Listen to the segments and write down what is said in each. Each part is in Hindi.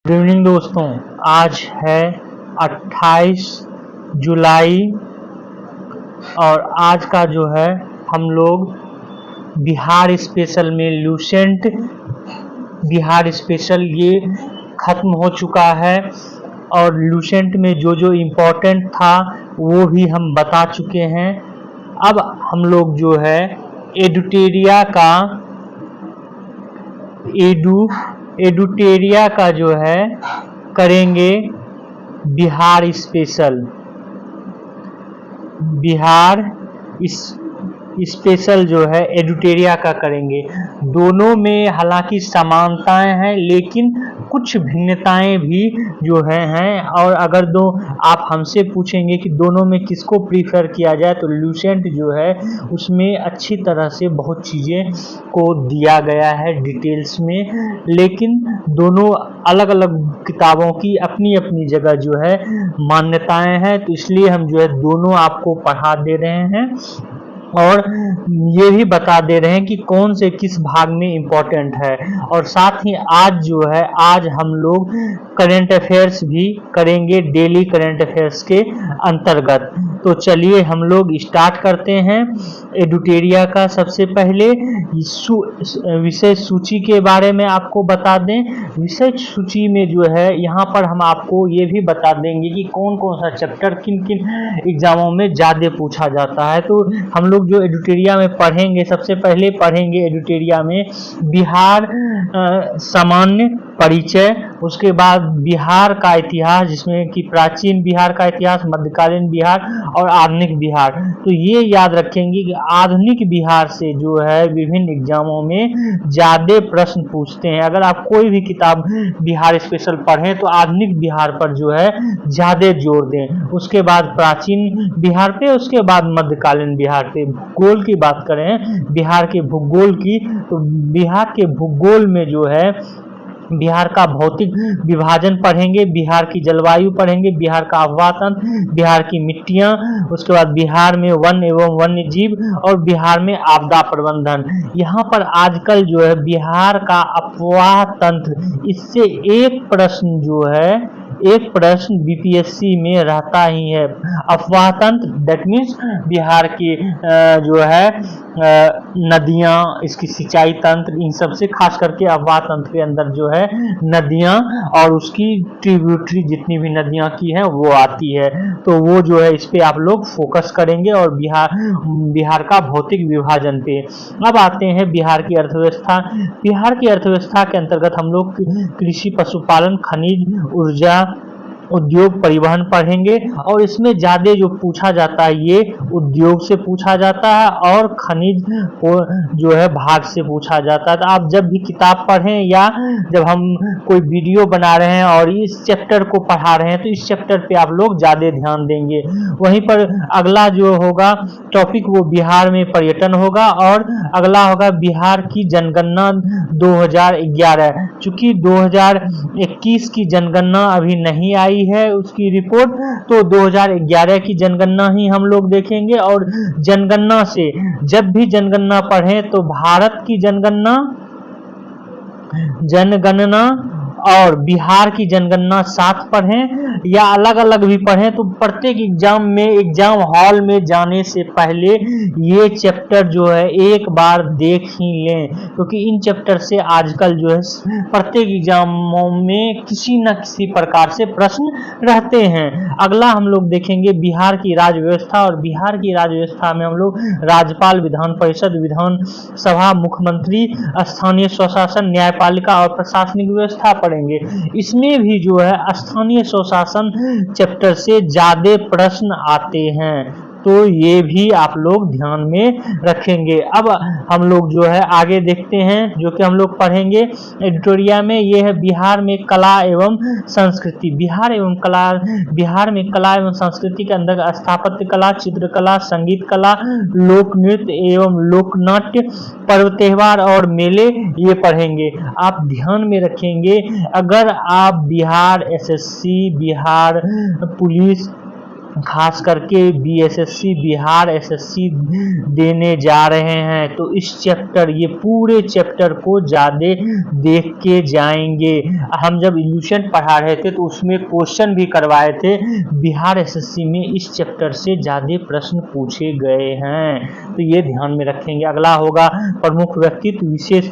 गुड इवनिंग दोस्तों। आज है 28 जुलाई और आज का जो है हम लोग बिहार स्पेशल में लूसेंट बिहार स्पेशल ये ख़त्म हो चुका है और लूसेंट में जो जो इम्पोर्टेंट था वो भी हम बता चुके हैं। अब हम लोग जो है एडुटेरिया का जो है करेंगे बिहार स्पेशल। बिहार स्पेशल जो है एडुटेरिया का करेंगे। दोनों में हालांकि समानताएं हैं लेकिन कुछ भिन्नताएं भी जो हैं और अगर आप हमसे पूछेंगे कि दोनों में किसको प्रीफर किया जाए तो लूसेंट जो है उसमें अच्छी तरह से बहुत चीज़ें को दिया गया है डिटेल्स में, लेकिन दोनों अलग अलग किताबों की अपनी अपनी जगह जो है मान्यताएं हैं, तो इसलिए हम जो है दोनों आपको पढ़ा दे रहे हैं और ये भी बता दे रहे हैं कि कौन से किस भाग में इम्पोर्टेंट है। और साथ ही आज हम लोग करंट अफेयर्स भी करेंगे डेली करंट अफेयर्स के अंतर्गत। तो चलिए हम लोग स्टार्ट करते हैं एडुटेरिया का। सबसे पहले विषय सूची के बारे में आपको बता दें। विषय सूची में जो है यहाँ पर हम आपको ये भी बता देंगे कि कौन कौन सा चैप्टर किन किन एग्जामों में ज़्यादा पूछा जाता है। तो हम लोग जो एडुटेरिया में पढ़ेंगे, सबसे पहले पढ़ेंगे एडुटेरिया में बिहार सामान्य परिचय, उसके बाद बिहार का इतिहास जिसमें कि प्राचीन बिहार का इतिहास, मध्यकालीन बिहार और आधुनिक बिहार। तो ये याद रखेंगे कि आधुनिक बिहार से जो है विभिन्न एग्जामों में ज़्यादा प्रश्न पूछते हैं। अगर आप कोई भी किताब बिहार स्पेशल पढ़ें तो आधुनिक बिहार पर जो है ज़्यादा जोर दें, उसके बाद प्राचीन बिहार पे, उसके बाद मध्यकालीन बिहार पे। भूगोल की बात करें बिहार के भूगोल की, तो बिहार के भूगोल में जो है बिहार का भौतिक विभाजन पढ़ेंगे, बिहार की जलवायु पढ़ेंगे, बिहार का आबहवा तंत्र, बिहार की मिट्टियाँ, उसके बाद बिहार में वन एवं वन्य जीव और बिहार में आपदा प्रबंधन। यहाँ पर आजकल जो है बिहार का अफवाह तंत्र, इससे एक प्रश्न बीपीएससी में रहता ही है। अफवाह तंत्र दैट मीन्स बिहार की जो है नदियाँ, इसकी सिंचाई तंत्र, इन सब से खास करके अफवाह तंत्र के अंदर जो है नदियाँ और उसकी ट्रिब्यूटरी जितनी भी नदियाँ की हैं वो आती है। तो वो जो है इस पे आप लोग फोकस करेंगे और बिहार का भौतिक विभाजन पे। अब आते हैं बिहार की अर्थव्यवस्था। बिहार की अर्थव्यवस्था के अंतर्गत हम लोग कृषि, पशुपालन, खनिज, ऊर्जा, उद्योग, परिवहन पढ़ेंगे और इसमें ज़्यादा जो पूछा जाता है ये उद्योग से पूछा जाता है और खनिज को जो है भाग से पूछा जाता है। तो आप जब भी किताब पढ़ें या जब हम कोई वीडियो बना रहे हैं और इस चैप्टर को पढ़ा रहे हैं तो इस चैप्टर पे आप लोग ज़्यादा ध्यान देंगे। वहीं पर अगला जो होगा टॉपिक वो बिहार में पर्यटन होगा और अगला होगा बिहार की जनगणना 2011। चूँकि 2021 की जनगणना अभी नहीं आई है उसकी रिपोर्ट, तो 2011 की जनगणना ही हम लोग देखेंगे। और जनगणना से जब भी जनगणना पढ़ें तो भारत की जनगणना और बिहार की जनगणना साथ पढ़ें या अलग अलग भी पढ़ें, तो प्रत्येक एग्जाम हॉल में जाने से पहले ये चैप्टर जो है एक बार देख ही लें, क्योंकि इन चैप्टर से आजकल जो है प्रत्येक एग्जामों में किसी न किसी प्रकार से प्रश्न रहते हैं। अगला हम लोग देखेंगे बिहार की राज्य व्यवस्था और बिहार की राज्य व्यवस्था में हम लोग राज्यपाल, विधान परिषद, विधान सभा, मुख्यमंत्री, स्थानीय स्वशासन, न्यायपालिका और प्रशासनिक व्यवस्था पढ़ेंगे। इसमें भी जो है स्थानीय स्वशासन चैप्टर से ज्यादा प्रश्न आते हैं, तो ये भी आप लोग ध्यान में रखेंगे। अब हम लोग जो है आगे देखते हैं जो कि हम लोग पढ़ेंगे एडिटोरिया में, ये है बिहार में कला एवं संस्कृति। बिहार में कला एवं संस्कृति के अंदर स्थापत्य कला, चित्रकला, संगीत कला, लोक नृत्य एवं लोकनाट्य, पर्व, त्योहार और मेले ये पढ़ेंगे। आप ध्यान में रखेंगे अगर आप बिहार एसएससी, बिहार पुलिस खास करके बीएसएससी बिहार एसएससी देने जा रहे हैं तो इस चैप्टर ये पूरे चैप्टर को ज़्यादा देख के जाएंगे। हम जब इल्यूशन पढ़ा रहे थे तो उसमें क्वेश्चन भी करवाए थे, बिहार एसएससी में इस चैप्टर से ज़्यादा प्रश्न पूछे गए हैं तो ये ध्यान में रखेंगे। अगला होगा प्रमुख व्यक्तित्व विशेष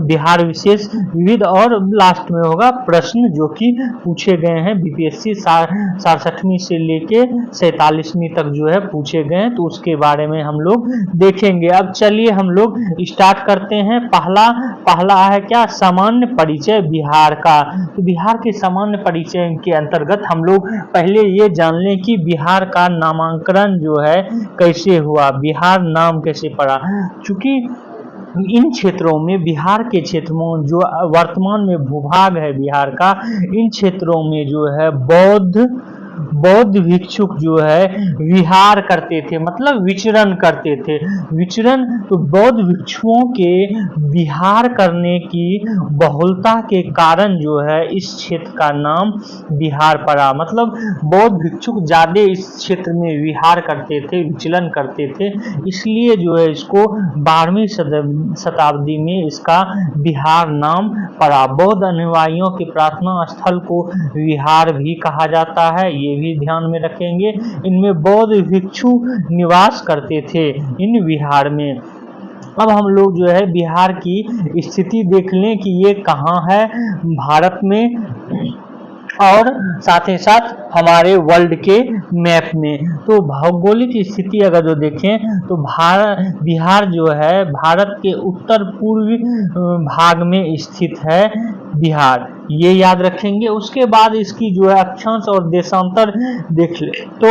बिहार विशेष विविध, और लास्ट में होगा प्रश्न जो कि पूछे गए हैं बीपीएससी 67वीं से लेके 47वीं तक जो है पूछे गए, तो उसके बारे में हम लोग देखेंगे। अब चलिए हम लोग स्टार्ट करते हैं। पहला है क्या, सामान्य परिचय बिहार का। तो बिहार के सामान्य परिचय के अंतर्गत हम लोग पहले ये जान लें कि बिहार का नामांकन जो है कैसे हुआ, बिहार नाम कैसे पड़ा। चूंकि इन क्षेत्रों में, बिहार के क्षेत्रों में जो वर्तमान में भूभाग है बिहार का, इन क्षेत्रों में जो है बौद्ध भिक्षुक जो है विहार करते थे, मतलब विचरण करते थे। विचरण तो बौद्ध भिक्षुओं के विहार करने की बहुलता के कारण जो है इस क्षेत्र का नाम बिहार पड़ा। मतलब बौद्ध भिक्षुक ज्यादा इस क्षेत्र में विहार करते थे, विचलन करते थे, इसलिए जो है इसको 12वीं शताब्दी में इसका बिहार नाम पड़ा। बौद्ध अनुयायियों के प्रार्थना स्थल को विहार भी कहा जाता है, ये भी ध्यान में रखेंगे। इनमें बौद्ध भिक्षु निवास करते थे इन विहार में। अब हम लोग जो है बिहार की स्थिति देख लें कि ये कहाँ है भारत में और साथ ही साथ हमारे वर्ल्ड के मैप में। तो भौगोलिक स्थिति अगर जो देखें तो बिहार जो है भारत के उत्तर पूर्वी भाग में स्थित है बिहार, ये याद रखेंगे। उसके बाद इसकी जो है अक्षांश और देशांतर देख ले तो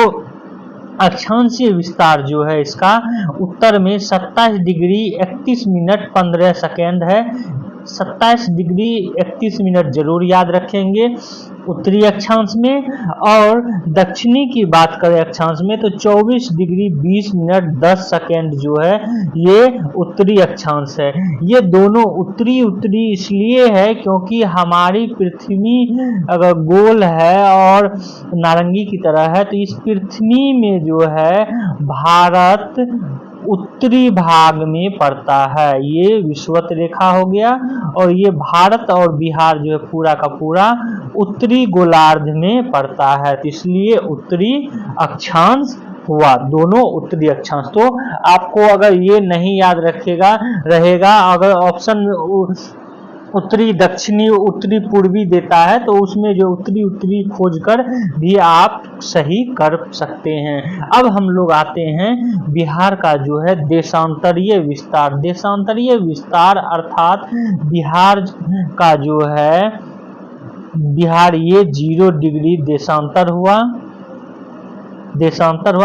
अक्षांशीय विस्तार जो है इसका उत्तर में 27 डिग्री 31 मिनट 15 सेकेंड है। 27 डिग्री 31 मिनट जरूर याद रखेंगे उत्तरी अक्षांश में, और दक्षिणी की बात करें अक्षांश में तो 24 डिग्री 20 मिनट 10 सेकेंड जो है ये उत्तरी अक्षांश है। ये दोनों उत्तरी इसलिए है क्योंकि हमारी पृथ्वी अगर गोल है और नारंगी की तरह है, तो इस पृथ्वी में जो है भारत उत्तरी भाग में पड़ता है, ये विषुवत रेखा हो गया, और ये भारत और बिहार जो है पूरा का पूरा उत्तरी गोलार्ध में पड़ता है, तो इसलिए उत्तरी अक्षांश हुआ, दोनों उत्तरी अक्षांश। तो आपको अगर ये नहीं याद रहेगा, अगर ऑप्शन उत्तरी दक्षिणी उत्तरी पूर्वी देता है तो उसमें जो उत्तरी खोजकर भी आप सही कर सकते हैं। अब हम लोग आते हैं बिहार का जो है देशांतरीय विस्तार। देशांतरीय विस्तार अर्थात बिहार का जो है बिहार ये 0 डिग्री देशांतर हुआ।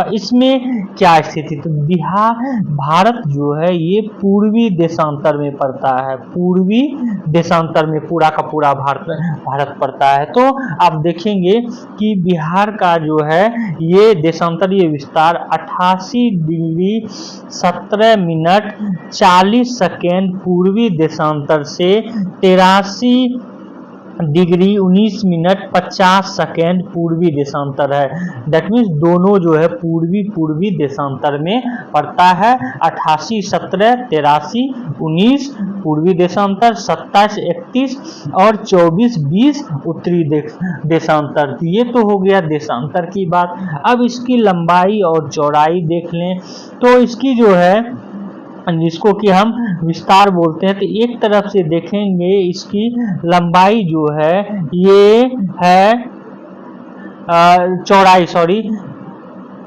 इसमें क्या स्थिति, तो बिहार भारत जो है ये पूर्वी देशांतर में पड़ता है, पूर्वी देशांतर में पूरा का पूरा भारत पड़ता है। तो आप देखेंगे कि बिहार का जो है ये देशांतरीय विस्तार 88 डिग्री 17 मिनट 40 सेकेंड पूर्वी देशांतर से 83 डिग्री 19 मिनट 50 सेकेंड पूर्वी देशांतर है। दैट मीन्स दोनों जो है पूर्वी देशांतर में पड़ता है। 88 17 83 19 पूर्वी देशांतर, 27 31 और 24 20 उत्तरी देशांतर। ये तो हो गया देशांतर की बात। अब इसकी लंबाई और चौड़ाई देख लें तो इसकी जो है जिसको कि हम विस्तार बोलते हैं, तो एक तरफ से देखेंगे इसकी लंबाई जो है ये है चौड़ाई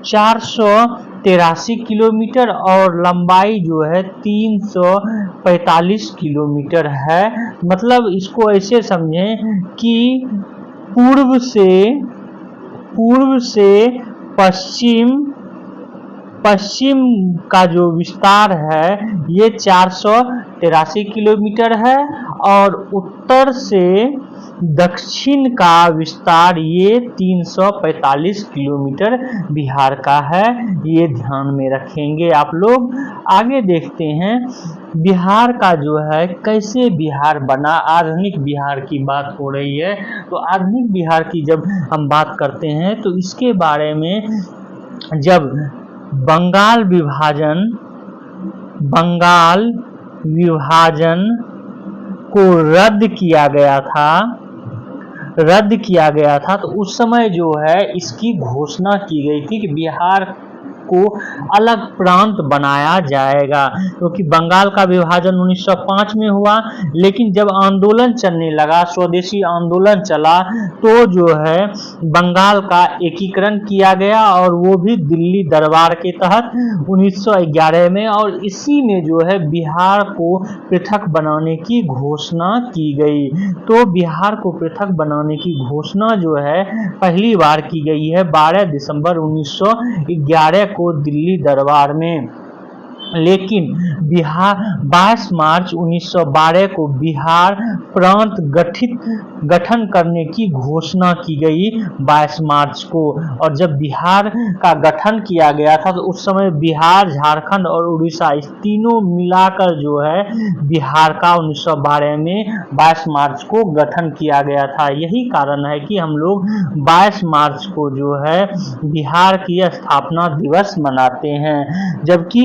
483 किलोमीटर और लंबाई जो है 345 किलोमीटर है। मतलब इसको ऐसे समझें कि पूर्व से पश्चिम का जो विस्तार है ये 483 किलोमीटर है, और उत्तर से दक्षिण का विस्तार ये 345 किलोमीटर बिहार का है, ये ध्यान में रखेंगे आप लोग। आगे देखते हैं बिहार का जो है कैसे बिहार बना, आधुनिक बिहार की बात हो रही है। तो आधुनिक बिहार की जब हम बात करते हैं तो इसके बारे में जब बंगाल विभाजन को रद्द किया गया था तो उस समय जो है इसकी घोषणा की गई थी कि बिहार को अलग प्रांत बनाया जाएगा, क्योंकि बंगाल का विभाजन 1905 में हुआ। लेकिन जब आंदोलन चलने लगा, स्वदेशी आंदोलन चला, तो जो है बंगाल का एकीकरण किया गया और वो भी दिल्ली दरबार के तहत 1911 में, और इसी में जो है बिहार को पृथक बनाने की घोषणा की गई। तो बिहार को पृथक बनाने की घोषणा जो है पहली बार की गई है 12 दिसंबर 1911 को दिल्ली दरबार में। लेकिन बिहार 22 मार्च 1912 को बिहार प्रांत गठन करने की घोषणा की गई 22 मार्च को। और जब बिहार का गठन किया गया था तो उस समय बिहार, झारखंड और उड़ीसा इस तीनों मिलाकर जो है बिहार का 1912 में 22 मार्च को गठन किया गया था। यही कारण है कि हम लोग 22 मार्च को जो है बिहार की स्थापना दिवस मनाते हैं। जबकि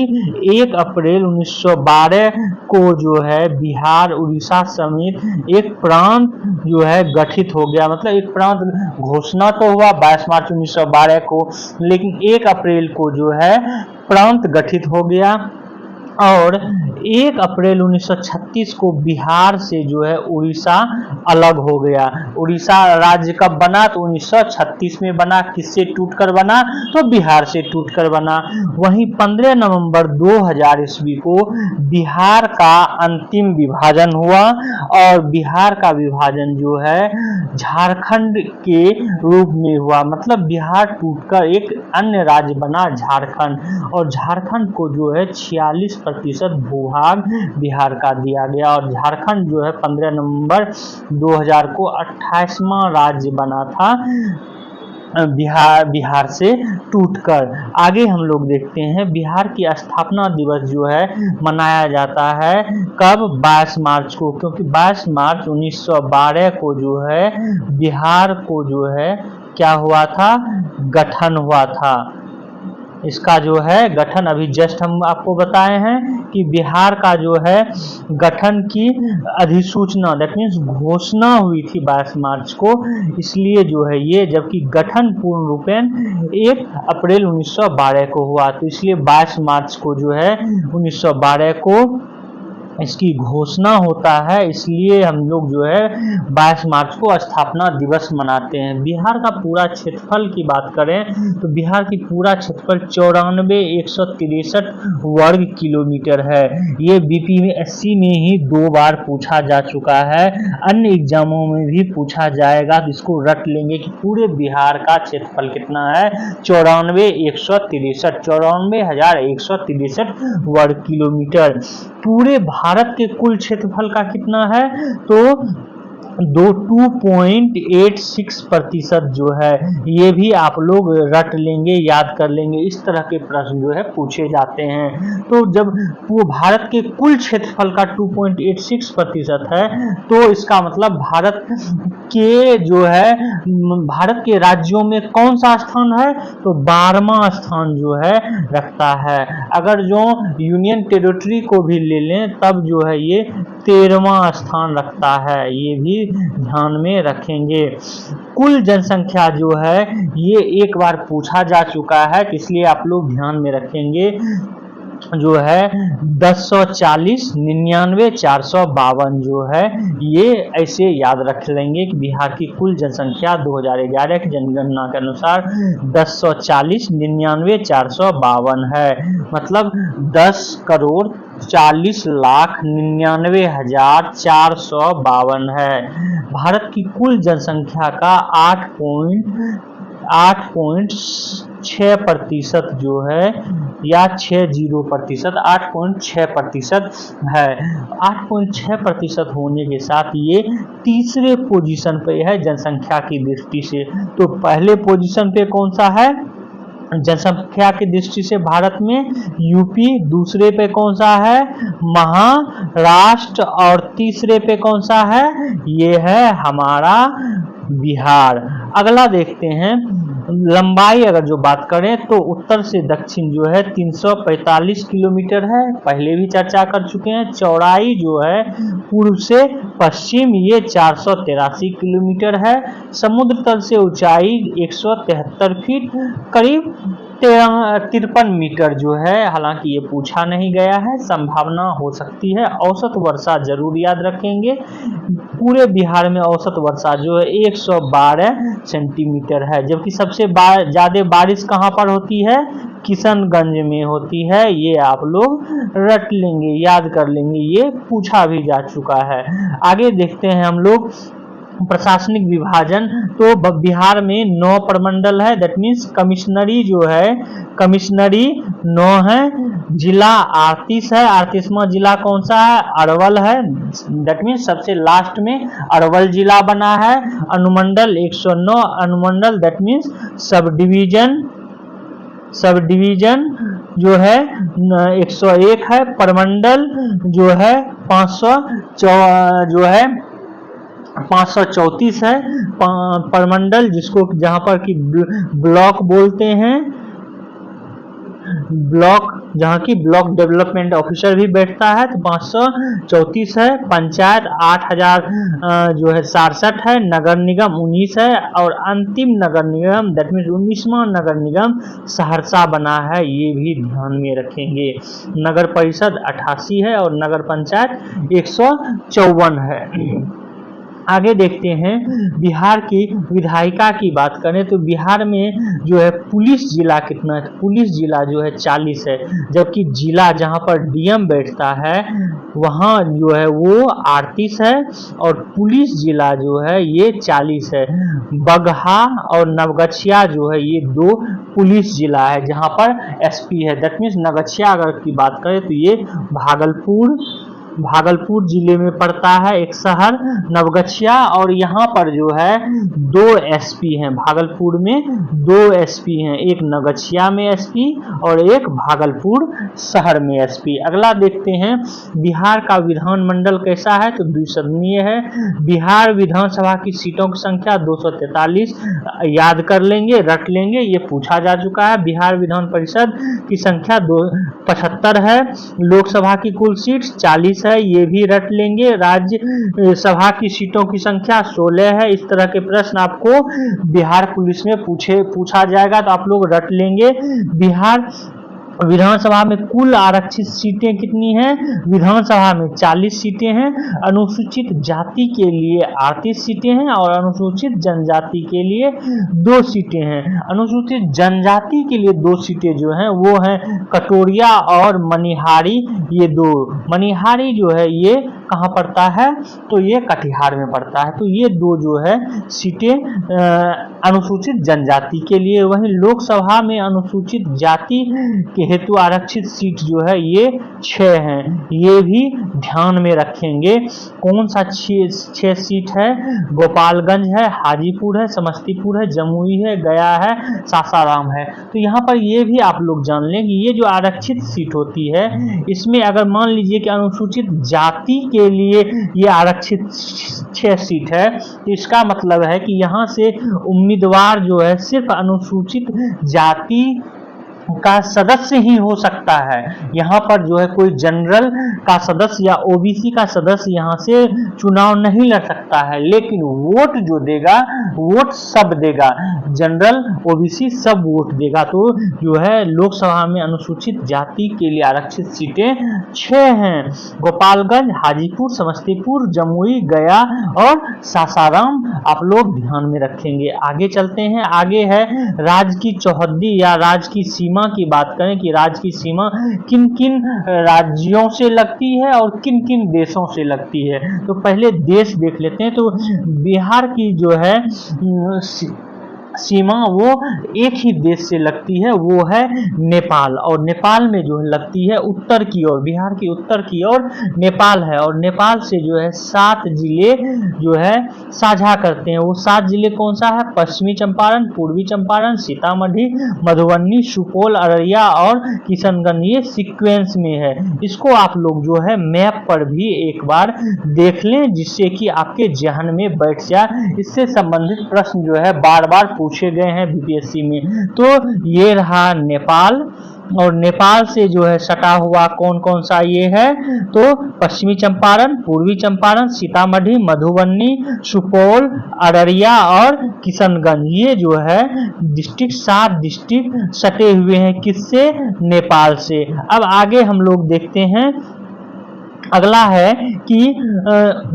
1 अप्रैल 1912 को जो है बिहार, उड़ीसा समेत एक प्रांत जो है गठित हो गया। मतलब एक प्रांत घोषणा तो हुआ 22 मार्च 1912 को, लेकिन 1 अप्रैल को जो है प्रांत गठित हो गया। और 1 अप्रैल 1936 को बिहार से जो है उड़ीसा अलग हो गया। उड़ीसा राज्य कब बना? तो 1936 में बना। किससे टूटकर बना? तो बिहार से टूटकर बना। वहीं 15 नवंबर 2000 ईस्वी को बिहार का अंतिम विभाजन हुआ और बिहार का विभाजन जो है झारखंड के रूप में हुआ। मतलब बिहार टूटकर एक अन्य राज्य बना झारखंड, और झारखंड को जो है 46% भूभाग बिहार का दिया गया। और झारखंड जो है 15 नवंबर 2000 को 28वां राज्य बना था बिहार से टूटकर। आगे हम लोग देखते हैं बिहार की स्थापना दिवस जो है मनाया जाता है कब? 22 मार्च को, क्योंकि 22 मार्च 1912 को जो है बिहार को जो है क्या हुआ था? गठन हुआ था। इसका जो है गठन अभी जस्ट हम आपको बताए हैं कि बिहार का जो है गठन की अधिसूचना, दैट मीन्स घोषणा हुई थी 22 मार्च को, इसलिए जो है ये, जबकि गठन पूर्ण रूपेण 1 अप्रैल 1912 को हुआ। तो इसलिए 22 मार्च को जो है 1912 को इसकी घोषणा होता है, इसलिए हम लोग जो है 22 मार्च को स्थापना दिवस मनाते हैं। बिहार का पूरा क्षेत्रफल की बात करें तो बिहार की पूरा क्षेत्रफल 94,163 वर्ग किलोमीटर है। ये बीपीएससी में ही 2 बार पूछा जा चुका है, अन्य एग्जामों में भी पूछा जाएगा, तो इसको रट लेंगे कि पूरे बिहार का क्षेत्रफल कितना है? 94,163 वर्ग किलोमीटर। पूरे भारत के कुल क्षेत्रफल का कितना है? तो 2.86% जो है, ये भी आप लोग रट लेंगे, याद कर लेंगे। इस तरह के प्रश्न जो है पूछे जाते हैं। तो जब वो भारत के कुल क्षेत्रफल का 2.86% है, तो इसका मतलब भारत के जो है भारत के राज्यों में कौन सा स्थान है? तो 12वां स्थान जो है रखता है। अगर जो यूनियन टेरिटरी को भी ले लें तब जो है ये 13वां स्थान रखता है, ये भी ध्यान में रखेंगे। कुल जनसंख्या जो है ये एक बार पूछा जा चुका है, इसलिए आप लोग ध्यान में रखेंगे जो है 1040 99 452 जो है, ये ऐसे याद रख लेंगे कि बिहार की कुल जनसंख्या 2011 की जनगणना के अनुसार 1040 99 452 है। मतलब 10,40,99,452 है। भारत की कुल जनसंख्या का 8.6% जो है या 60%, 8.6% है। 8.6% होने के साथ ये तीसरे पोजीशन पे है जनसंख्या की दृष्टि से। तो पहले पोजीशन पे कौन सा है जनसंख्या की दृष्टि से भारत में? यूपी। दूसरे पे कौन सा है? महाराष्ट्र। और तीसरे पे कौन सा है? ये है हमारा बिहार। अगला देखते हैं, लंबाई अगर जो बात करें तो उत्तर से दक्षिण जो है 345 किलोमीटर है, पहले भी चर्चा कर चुके हैं। चौड़ाई जो है पूर्व से पश्चिम ये 483 किलोमीटर है। समुद्र तल से ऊंचाई 173 फीट, करीब 53 मीटर जो है, हालांकि ये पूछा नहीं गया है, संभावना हो सकती है। औसत वर्षा जरूर याद रखेंगे, पूरे बिहार में औसत वर्षा जो है 112 सेंटीमीटर है, जबकि सबसे ज्यादा बारिश कहाँ पर होती है? किशनगंज में होती है। ये आप लोग रट लेंगे, याद कर लेंगे, ये पूछा भी जा चुका है। आगे देखते हैं हम लोग प्रशासनिक विभाजन। तो बिहार में 9 प्रमंडल है, दैट मीन्स कमिश्नरी जो है, कमिश्नरी 9 है। जिला 38 है। 38वां जिला कौन सा है? अरवल है, दैट मीन्स सबसे लास्ट में अरवल जिला बना है। अनुमंडल 109 अनुमंडल, that means sub division, sub division जो है 101 है। प्रमंडल जो है 534 है। प्रमंडल जिसको जहां पर कि ब्लॉक बोलते हैं, ब्लॉक जहां की ब्लॉक डेवलपमेंट ऑफिसर भी बैठता है, तो 534 है। पंचायत 8000 जो है 67 है। नगर निगम 19 है। और अंतिम नगर निगम दैट मीन्स 19वां नगर निगम सहरसा बना है, ये भी ध्यान में रखेंगे। नगर परिषद 88 है और नगर पंचायत 154 है। आगे देखते हैं, बिहार की विधायिका की बात करें तो बिहार में जो है पुलिस जिला कितना है? पुलिस जिला जो है 40 है, जबकि जिला जहां पर डीएम बैठता है वहां जो है वो 38 है और पुलिस जिला जो है ये 40 है। बगहा और नवगछिया जो है ये 2 पुलिस जिला है जहां पर एसपी है, दैट मीन्स नवगछिया अगर की बात करें तो ये भागलपुर जिले में पड़ता है एक शहर नवगछिया। और यहाँ पर जो है 2 एसपी हैं, भागलपुर में 2 एसपी हैं, एक नवगछिया में एसपी और एक भागलपुर शहर में एसपी। अगला देखते हैं, बिहार का विधानमंडल कैसा है? तो द्विसदनीय है। बिहार विधानसभा की सीटों की संख्या 243, याद कर लेंगे, रट लेंगे, ये पूछा जा चुका है। बिहार विधान परिषद की संख्या 75 है। लोकसभा की कुल सीट 40 है, ये भी रट लेंगे। राज्य सभा की सीटों की संख्या 16 है। इस तरह के प्रश्न आपको बिहार पुलिस में पूछा जाएगा तो आप लोग रट लेंगे। बिहार विधानसभा में कुल आरक्षित सीटें कितनी हैं? विधानसभा में 40 सीटें हैं। अनुसूचित जाति के लिए 38 सीटें हैं और अनुसूचित जनजाति के लिए 2 सीटें हैं। अनुसूचित जनजाति के लिए 2 सीटें जो हैं वो हैं कटोरिया और मनिहारी। ये 2, मनिहारी जो है ये कहाँ पड़ता है? तो ये कटिहार में पड़ता है। तो ये 2 जो है सीटें अनुसूचित जनजाति के लिए। वहीं लोकसभा में अनुसूचित जाति के हेतु आरक्षित सीट जो है ये 6 हैं, ये भी ध्यान में रखेंगे। कौन सा 6 सीट है? गोपालगंज है, हाजीपुर है, समस्तीपुर है, जमुई है, गया है, सासाराम है। तो यहाँ पर ये भी आप लोग जान लें कि ये जो आरक्षित सीट होती है इसमें अगर मान लीजिए कि अनुसूचित जाति के लिए ये आरक्षित 6 सीट है तो इसका मतलब है कि यहाँ से उम्मीदवार जो है सिर्फ अनुसूचित जाति का सदस्य ही हो सकता है। यहाँ पर जो है कोई जनरल का सदस्य या ओबीसी का सदस्य यहाँ से चुनाव नहीं लड़ सकता है, लेकिन वोट जो देगा वोट सब देगा, जनरल ओबीसी सब वोट देगा। तो जो है लोकसभा में अनुसूचित जाति के लिए आरक्षित सीटें 6 हैं, गोपालगंज, हाजीपुर, समस्तीपुर, जमुई, गया और सासाराम आप लोग ध्यान में रखेंगे। आगे चलते हैं, आगे है राज्य की चौहद्दी या राज्य की सीमा की बात करें कि राज्य की सीमा किन किन राज्यों से लगती है और किन किन देशों से लगती है। तो पहले देश देख लेते हैं। तो बिहार की जो है सीमा वो एक ही देश से लगती है, वो है नेपाल। और नेपाल में जो है लगती है उत्तर की ओर, बिहार की उत्तर की ओर नेपाल है। और नेपाल से जो है 7 जिले जो है साझा करते हैं। वो 7 जिले कौन सा है? पश्चिमी चंपारण, पूर्वी चंपारण, सीतामढ़ी, मधुबनी, सुपौल, अररिया और किशनगंज। ये सीक्वेंस में है। इसको आप लोग जो है मैप पर भी एक बार देख लें, जिससे कि आपके जहन में बैठ जाए। इससे संबंधित प्रश्न जो है बार बार पूछे गए हैं बीपीएससी में। तो ये रहा नेपाल। और नेपाल से जो है सटा हुआ कौन कौन सा ये है? तो पश्चिमी चंपारण, पूर्वी चंपारण, सीतामढ़ी, मधुबनी, सुपौल, अररिया और किशनगंज। ये जो है डिस्ट्रिक्ट, 7 डिस्ट्रिक्ट सटे हुए हैं किससे? नेपाल से। अब आगे हम लोग देखते हैं, अगला है कि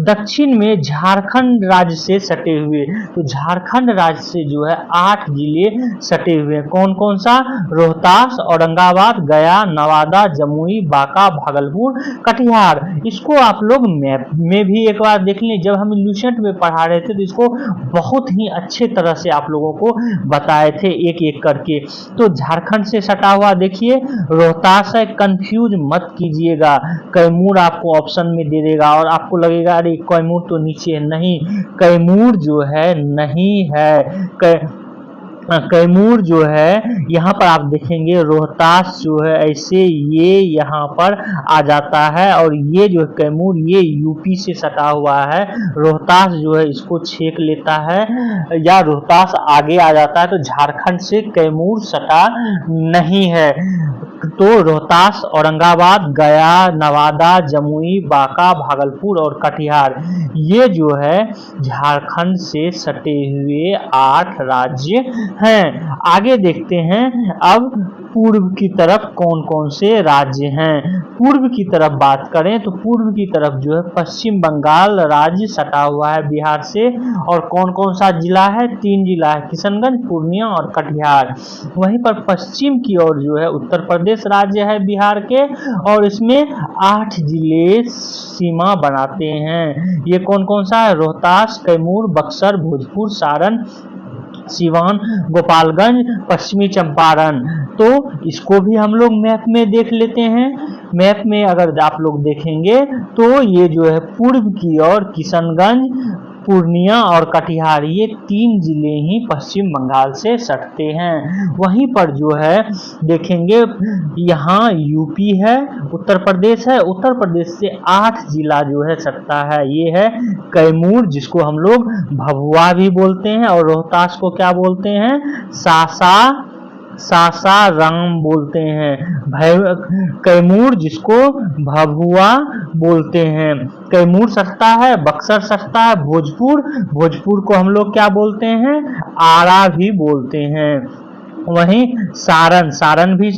दक्षिण में झारखंड राज्य से सटे हुए। तो झारखंड राज्य से जो है 8 जिले सटे हुए हैं। कौन कौन सा? रोहतास, औरंगाबाद, गया, नवादा, जमुई, बांका, भागलपुर, कटिहार। इसको आप लोग मैप में भी एक बार देख लें। जब हम ल्यूसेंट में पढ़ा रहे थे तो इसको बहुत ही अच्छे तरह से आप लोगों को बताए थे एक एक करके। तो झारखंड से सटा हुआ देखिए रोहतास है, कंफ्यूज मत कीजिएगा। कैमूर आपको ऑप्शन में दे देगा और आपको लगेगा अरे कैमूर तो नीचे है। नहीं, कैमूर जो है नहीं है। कैमूर जो है यहाँ पर आप देखेंगे रोहतास जो है ऐसे ये यहाँ पर आ जाता है। और ये जो कैमूर ये यूपी से सटा हुआ है। रोहतास जो है इसको छेक लेता है या रोहतास आगे आ जाता है। तो झारखंड से कैमूर सटा नहीं है। तो रोहतास, औरंगाबाद, गया, नवादा, जमुई, बांका, भागलपुर और कटिहार ये जो है झारखंड से सटे हुए 8 राज्य हैं। आगे देखते हैं अब पूर्व की तरफ कौन कौन से राज्य हैं। पूर्व की तरफ बात करें तो पूर्व की तरफ जो है पश्चिम बंगाल राज्य सटा हुआ है बिहार से। और कौन कौन सा जिला है? 3 जिला है, किशनगंज, पूर्णिया और कटिहार। वहीं पर पश्चिम की ओर जो है उत्तर प्रदेश राज्य है बिहार के, और इसमें 8 जिले सीमा बनाते हैं। ये कौन कौन सा है? रोहतास, कैमूर, बक्सर, भोजपुर, सारण, सिवान, गोपालगंज, पश्चिमी चंपारण। तो इसको भी हम लोग मैप में देख लेते हैं। मैप में अगर आप लोग देखेंगे तो ये जो है पूर्व की ओर किशनगंज, पूर्णिया और कटिहार ये 3 जिले ही पश्चिम बंगाल से सटते हैं। वहीं पर जो है देखेंगे यहाँ यूपी है, उत्तर प्रदेश है। उत्तर प्रदेश से 8 जिला जो है सटता है। ये है कैमूर जिसको हम लोग भभुआ भी बोलते हैं, और रोहतास को क्या बोलते हैं? सासाराम बोलते हैं। कैमूर जिसको भभुआ बोलते हैं। कैमूर सस्ता है, बक्सर सस्ता है, भोजपुर को हम लोग क्या बोलते हैं? आरा भी बोलते हैं। वहीं सारण भी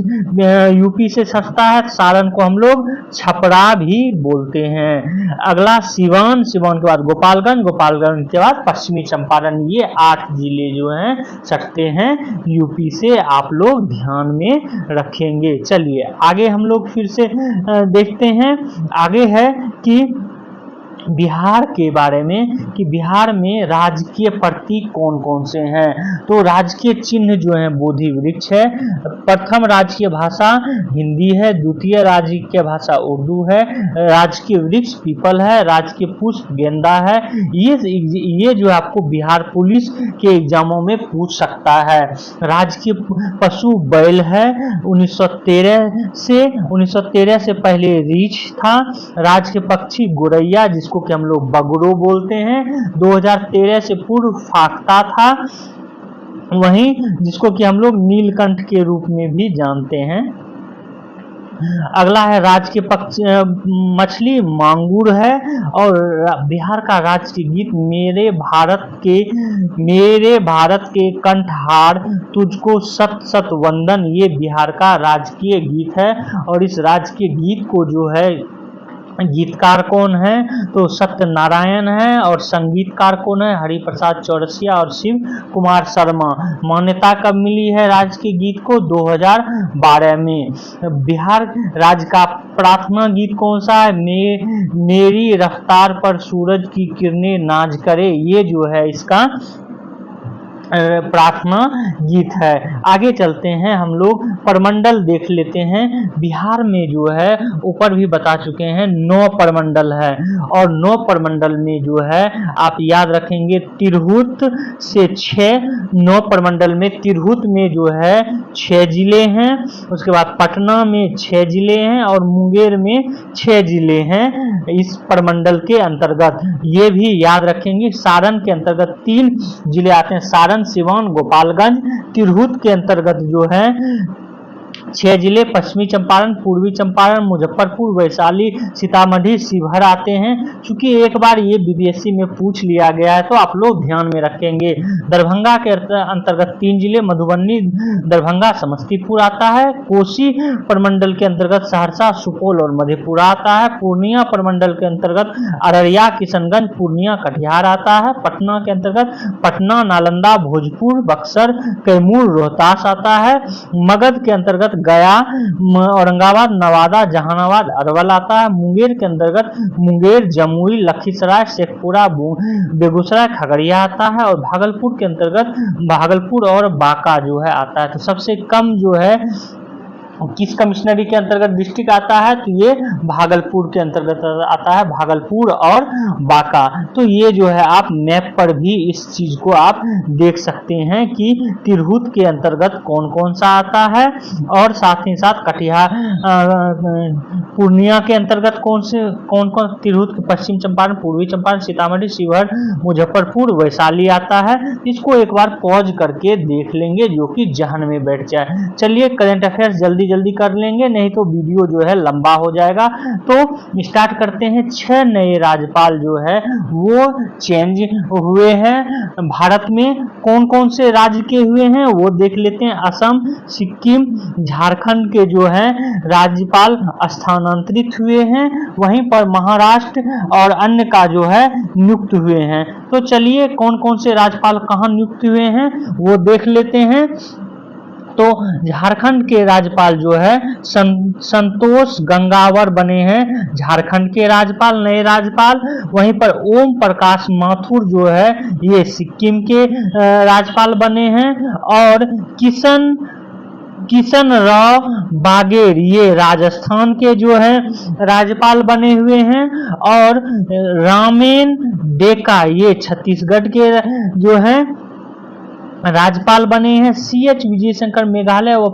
यूपी से सस्ता है। सारण को हम लोग छपरा भी बोलते हैं। अगला सिवान के बाद गोपालगंज के बाद पश्चिमी चंपारण। ये 8 जिले जो हैं सटते हैं यूपी से। आप लोग ध्यान में रखेंगे। चलिए आगे हम लोग फिर से देखते हैं। आगे है कि बिहार के बारे में, कि बिहार में राजकीय प्रतीक कौन कौन से हैं। तो राजकीय चिन्ह जो है बोधि वृक्ष है। प्रथम राजकीय भाषा हिंदी है। द्वितीय राजकीय भाषा उर्दू है। राजकीय वृक्ष पीपल है। राजकीय पुष्प गेंदा है। ये जो आपको बिहार पुलिस के एग्जामों में पूछ सकता है। राजकीय पशु बैल है। 1913 से पहले रीछ था। राजकीय पक्षी गोरैया जिसको कि हम लोग बगरो बोलते हैं। 2013 से पूर्व फाख्ता था। वहीं जिसको कि हम लोग नीलकंठ के रूप में भी जानते हैं। अगला है राजकीय पक्षी मछली मांगुर है। और बिहार का राष्ट्रीय गीत मेरे भारत के कंठहार तुझको सत सत वंदन, ये बिहार का राजकीय गीत है। और इस राजकीय गीत को जो है गीतकार कौन है? तो सत्यनारायण है। और संगीतकार कौन है? हरिप्रसाद चौरसिया और शिव कुमार शर्मा। मान्यता कब मिली है राजकीय गीत को? 2012 में। बिहार राज्य का प्रार्थना गीत कौन सा है? मेरी रफ्तार पर सूरज की किरणें नाज करे। ये जो है इसका प्रार्थना गीत है। आगे चलते हैं, हम लोग प्रमंडल देख लेते हैं। बिहार में जो है ऊपर भी बता चुके हैं 9 प्रमंडल है, और 9 प्रमंडल में जो है आप याद रखेंगे तिरहुत से 6, 9 प्रमंडल में तिरहुत में जो है 6 जिले हैं, उसके बाद पटना में 6 जिले हैं और मुंगेर में 6 जिले हैं इस प्रमंडल के अंतर्गत। ये भी याद रखेंगे। सारण के अंतर्गत 3 जिले आते हैं, सारण, सिवान, गोपालगंज। तिरहुत के अंतर्गत जो है 6 जिले पश्चिमी चंपारण, पूर्वी चंपारण, मुजफ्फरपुर, वैशाली, सीतामढ़ी, शिवहर आते हैं। चूंकि एक बार ये बीपीएससी में पूछ लिया गया है तो आप लोग ध्यान में रखेंगे। दरभंगा के अंतर्गत 3 जिले, मधुबनी, दरभंगा, समस्तीपुर आता है। कोसी प्रमंडल के अंतर्गत सहरसा, सुपौल और मधेपुरा आता है। पूर्णिया प्रमंडल के अंतर्गत अररिया, किशनगंज, पूर्णिया, कटिहार आता है। पटना के अंतर्गत पटना, नालंदा, भोजपुर, बक्सर, कैमूर, रोहतास आता है। मगध के अंतर्गत गया, औरंगाबाद, नवादा, जहानाबाद, अरवल आता है। मुंगेर के अंतर्गत मुंगेर, जमुई, लखीसराय, शेखपुरा, बेगूसराय, खगड़िया आता है। और भागलपुर के अंतर्गत भागलपुर और बांका जो है आता है। तो सबसे कम जो है किस कमिश्नरी के अंतर्गत डिस्ट्रिक्ट आता है, तो ये भागलपुर के अंतर्गत आता है, भागलपुर और बांका। तो ये जो है आप मैप पर भी इस चीज को आप देख सकते हैं कि तिरहुत के अंतर्गत कौन कौन सा आता है, और साथ ही साथ कटिहार, पूर्णिया के अंतर्गत कौन कौन तिरहुत, पश्चिम चंपारण, पूर्वी चंपारण, सीतामढ़ी, शिवहर, मुजफ्फरपुर, वैशाली आता है। इसको एक बार पॉज करके देख लेंगे जो कि जहन में बैठ जाए। चलिए करंट अफेयर्स जल्दी कर लेंगे, नहीं तो वीडियो जो है लंबा हो जाएगा। तो स्टार्ट करते हैं। 6 नए राज्यपाल जो है वो चेंज हुए हैं। भारत में कौन कौन से राज्य के हुए हैं वो देख लेते हैं। असम, सिक्किम, झारखंड के जो है राज्यपाल स्थानांतरित हुए हैं, वहीं पर महाराष्ट्र और अन्य का जो है नियुक्त हुए हैं। तो चलिए कौन कौन से राज्यपाल कहाँ नियुक्त हुए हैं वो देख लेते हैं। तो झारखंड के राज्यपाल जो है संतोष गंगावर बने हैं, झारखंड के राज्यपाल, नए राज्यपाल। वहीं पर ओम प्रकाश माथुर जो है ये सिक्किम के राज्यपाल बने हैं, और किशन राव बागेर ये राजस्थान के जो है राज्यपाल बने हुए हैं, और रामेन डेका ये छत्तीसगढ़ के जो है राज्यपाल बने हैं। CH विजयशंकर मेघालय व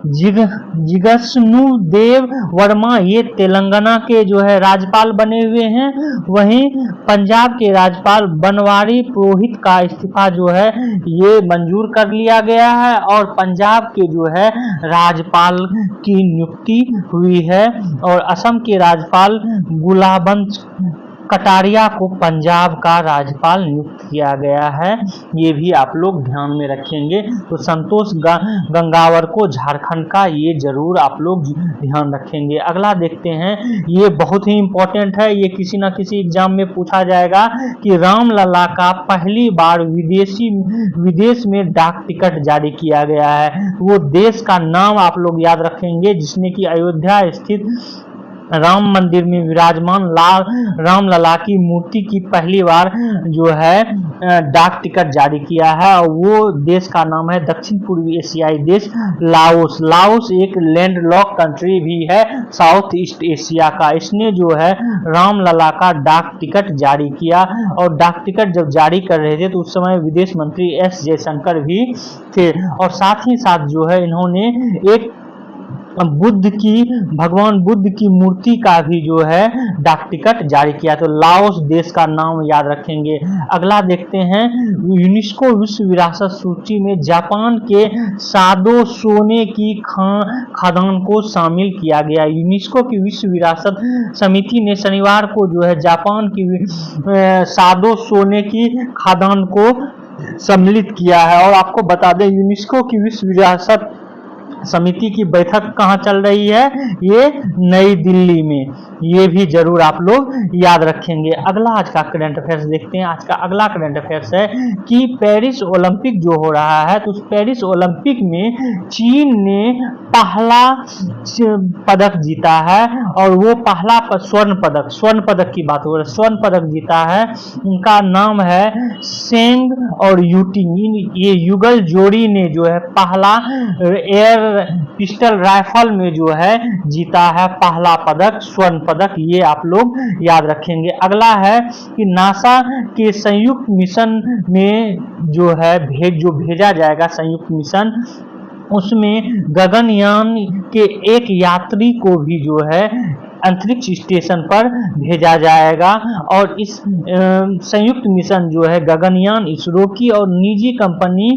जिग्नु देव वर्मा ये तेलंगाना के जो है राज्यपाल बने हुए हैं। वहीं पंजाब के राज्यपाल बनवारी पुरोहित का इस्तीफा जो है ये मंजूर कर लिया गया है, और पंजाब के जो है राज्यपाल की नियुक्ति हुई है। और असम के राज्यपाल गुलाबंद कटारिया को पंजाब का राज्यपाल नियुक्त किया गया है। ये भी आप लोग ध्यान में रखेंगे। तो संतोष गंगावर को झारखंड का ये जरूर आप लोग ध्यान रखेंगे। अगला देखते हैं, ये बहुत ही इंपॉर्टेंट है, ये किसी ना किसी एग्जाम में पूछा जाएगा कि रामलला का पहली बार विदेश में डाक टिकट जारी किया गया है। वो देश का नाम आप लोग याद रखेंगे जिसने की अयोध्या स्थित राम मंदिर में विराजमान रामलला की मूर्ति की पहली बार जो है डाक टिकट जारी किया है, और वो देश का नाम है दक्षिण पूर्वी एशियाई देश लाओस। लाओस एक लैंडलॉक कंट्री भी है साउथ ईस्ट एशिया का। इसने जो है रामलला का डाक टिकट जारी किया, और डाक टिकट जब जारी कर रहे थे तो उस समय विदेश मंत्री S जयशंकर भी थे, और साथ ही साथ जो है इन्होंने एक भगवान बुद्ध की मूर्ति का भी जो है डाक टिकट जारी किया। तो लाओस देश का नाम याद रखेंगे। अगला देखते हैं, यूनेस्को विश्व विरासत सूची में जापान के सादो सोने की खदान को शामिल किया गया। यूनेस्को की विश्व विरासत समिति ने शनिवार को जो है जापान की सादो सोने की खदान को सम्मिलित किया है। और आपको बता दें यूनेस्को की विश्व विरासत समिति की बैठक कहाँ चल रही है, ये नई दिल्ली में। ये भी जरूर आप लोग याद रखेंगे। अगला आज का करंट अफेयर्स देखते हैं। आज का अगला करंट अफेयर्स है कि पेरिस ओलंपिक जो हो रहा है, तो उस पेरिस ओलंपिक में चीन ने पहला पदक जीता है, और वो पहला स्वर्ण पदक की बात हो रही है, स्वर्ण पदक जीता है। उनका नाम है सेंग और यूटिंग। ये युगल जोड़ी ने जो है पहला एयर पिस्टल राइफल में जो है जीता है पहला पदक, स्वर्ण पदक। ये आप लोग याद रखेंगे। अगला है कि नासा के संयुक्त मिशन में जो है भेजा जाएगा संयुक्त मिशन, उसमें गगनयान के एक यात्री को भी जो है अंतरिक्ष स्टेशन पर भेजा जाएगा। और इस संयुक्त मिशन जो है गगनयान इसरो की और निजी company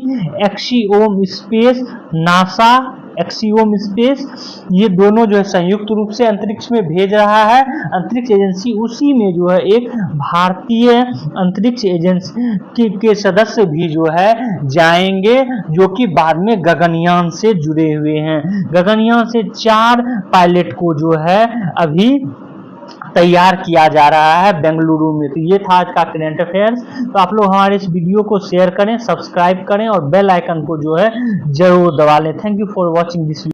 axiom space, NASA axiom space, ये दोनों जो है संयुक्त रूप से अंतरिक्ष में भेज रहा है अंतरिक्ष एजेंसी। उसी में जो है एक भारतीय अंतरिक्ष एजेंसी के सदस्य भी जो है जाएंगे, जो कि बाद में गगनयान से जुड़े हुए हैं। गगनयान से 4 पायलट को जो है अभी तैयार किया जा रहा है बेंगलुरु में। तो ये था आज का करंट अफेयर्स। तो आप लोग हमारे इस वीडियो को शेयर करें, सब्सक्राइब करें और बेल आइकन को जो है जरूर दबा लें। Thank you for watching this.